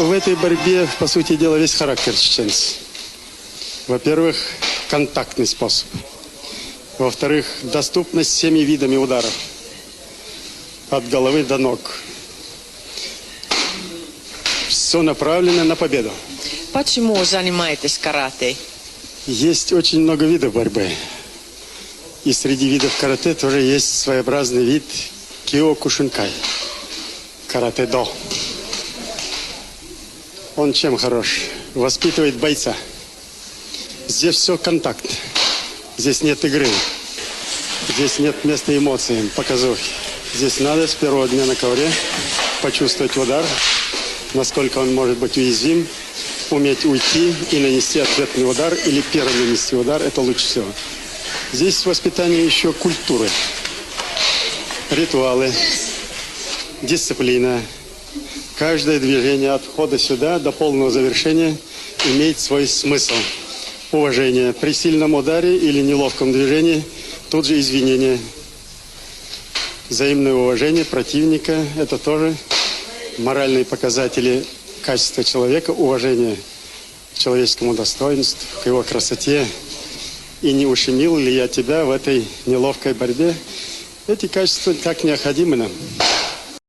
в этой борьбе, по сути дела, весь характер чеченца. Во-первых, контактный способ. Во-вторых, доступность всеми видами ударов. От головы до ног. Все направлено на победу. Почему занимаетесь карате? Есть очень много видов борьбы. И среди видов карате тоже есть своеобразный вид киокушинкай. Карате-до. Он чем хорош? Воспитывает бойца. Здесь все контакт. Здесь нет игры. Здесь нет места эмоциям, показухи. Здесь надо с первого дня на ковре почувствовать удар, насколько он может быть уязвим, уметь уйти и нанести ответный удар, или первым нанести удар, это лучше всего. Здесь воспитание еще культуры, ритуалы, дисциплина. Каждое движение от входа сюда до полного завершения имеет свой смысл. Уважение. При сильном ударе или неловком движении тут же извинение. Взаимное уважение противника – это тоже моральные показатели качества человека, уважение к человеческому достоинству, к его красоте. И не ущемил ли я тебя в этой неловкой борьбе? Эти качества так необходимы нам.